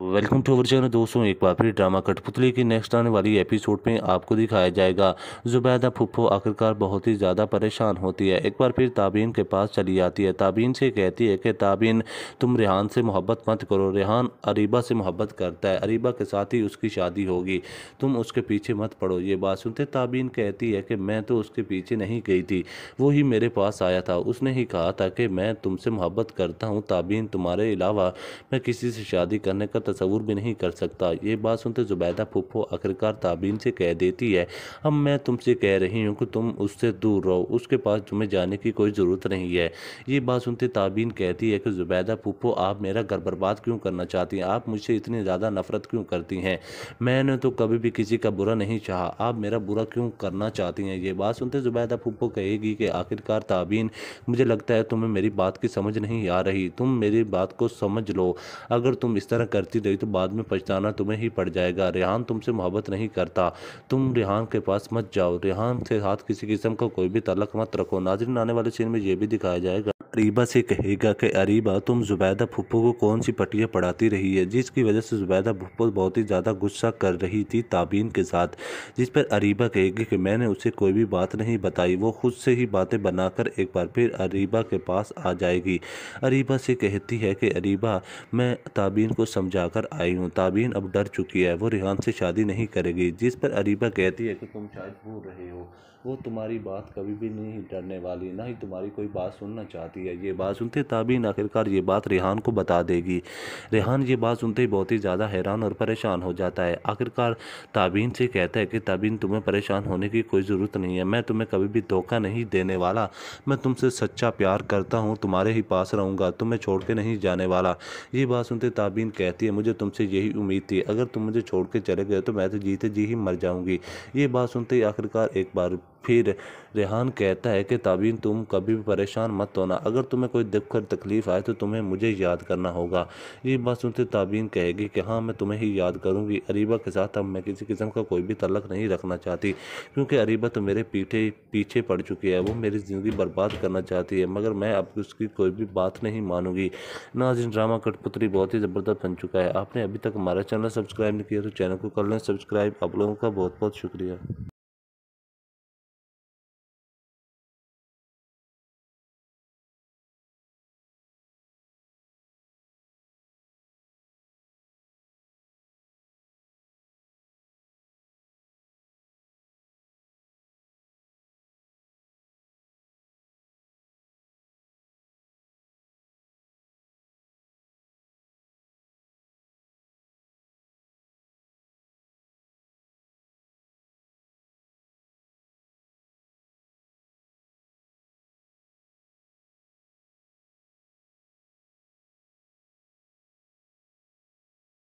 Welcome to our channel दोस्तों। एक बार फिर ड्रामा कठपुतली की नेक्स्ट आने वाली एपिसोड में आपको दिखाया जाएगा जुबैदा फुप्पो आखिरकार बहुत ही ज़्यादा परेशान होती है। एक बार फिर ताबीन के पास चली जाती है। ताबीन से कहती है कि ताबीन तुम रेहान से मोहब्बत मत करो, रेहान अरीबा से मोहब्बत करता है, अरीबा के साथ ही उसकी शादी होगी, तुम उसके पीछे मत पड़ो। ये बात सुनते ताबीन कहती है कि मैं तो उसके पीछे नहीं गई थी, वो ही मेरे पास आया था, उसने ही कहा था कि मैं तुमसे मोहब्बत करता हूँ ताबीन, तुम्हारे अलावा मैं किसी से शादी करने का तसव्वुर भी नहीं कर सकता। ये बात सुनते जुबैदा फूफो आखिरकार ताबीन से कह देती है, अब मैं तुमसे कह रही हूँ कि तुम उससे दूर रहो, उसके पास तुम्हें जाने की कोई ज़रूरत नहीं है। ये बात सुनते ताबीन कहती है कि जुबैदा फूफो आप मेरा घर बर्बाद क्यों करना चाहती हैं, आप मुझसे इतनी ज़्यादा नफरत क्यों करती हैं, मैंने तो कभी भी किसी का बुरा नहीं चाहा, आप मेरा बुरा क्यों करना चाहती हैं। ये बात सुनते जुबैदा फूफो कहेगी कि आखिरकार ताबीन मुझे लगता है तुम्हें मेरी बात की समझ नहीं आ रही, तुम मेरी बात को समझ लो, अगर तुम इस तरह करती रही तो बाद में पछताना तुम्हें ही पड़ जाएगा। रेहान तुमसे मोहब्बत नहीं करता, तुम रेहान के पास मत जाओ, रेहान के साथ किसी किस्म का कोई भी ताल्लुक मत रखो। नाज़रीन, आने वाले सीन में ये भी दिखाया जाएगा अरीबा से कहेगा कि अरीबा तुम जुबैदा फुप्पो को कौन सी पटिया पढ़ाती रही है, जिसकी वजह से जुबैदा फुप्पो बहुत ही ज़्यादा गुस्सा कर रही थी ताबीन के साथ। जिस पर अरीबा कहेगी कि मैंने उसे कोई भी बात नहीं बताई, वो खुद से ही बातें बनाकर एक बार फिर अरीबा के पास आ जाएगी। अरीबा से कहती है कि अरीबा मैं ताबीन को समझा कर आई हूँ, ताबीन अब डर चुकी है, वो रेहान से शादी नहीं करेगी। जिस पर अरीबा कहती है कि तुम शायद भूल रहे हो, वो तुम्हारी बात कभी भी नहीं डरने वाली, ना ही तुम्हारी कोई बात सुनना चाहती है। ये बात सुनते ताबीन आखिरकार ये बात रेहान को बता देगी। रेहान ये बात सुनते ही बहुत ही ज़्यादा हैरान और परेशान हो जाता है। आखिरकार ताबीन से कहता है कि ताबीन तुम्हें परेशान होने की कोई ज़रूरत नहीं है, मैं तुम्हें कभी भी धोखा नहीं देने वाला, मैं तुमसे सच्चा प्यार करता हूँ, तुम्हारे ही पास रहूँगा, तुम्हें छोड़ के नहीं जाने वाला। ये बात सुनते ताबीन कहती है मुझे तुमसे यही उम्मीद थी, अगर तुम मुझे छोड़ के चले गए तो मैं तो जीते जी ही मर जाऊंगी। ये बात सुनते ही आखिरकार एक बार फिर रेहान कहता है कि ताबीन तुम कभी भी परेशान मत होना, अगर तुम्हें कोई दिक्कत और तकलीफ आए तो तुम्हें मुझे याद करना होगा। ये बात सुनते ताबीन कहेगी कि हाँ मैं तुम्हें ही याद करूंगी, अरीबा के साथ अब मैं किसी किस्म का कोई भी तल्लक नहीं रखना चाहती, क्योंकि अरीबा तो मेरे पीछे पड़ चुकी है, वो मेरी ज़िंदगी बर्बाद करना चाहती है, मगर मैं अब उसकी कोई भी बात नहीं मानूंगी। नाज़रीन, ड्रामा कठपुतली बहुत ही ज़बरदस्त बन चुका है। आपने अभी तक हमारा चैनल सब्सक्राइब नहीं किया तो चैनल को कर लें सब्सक्राइब। आप लोगों का बहुत बहुत शुक्रिया।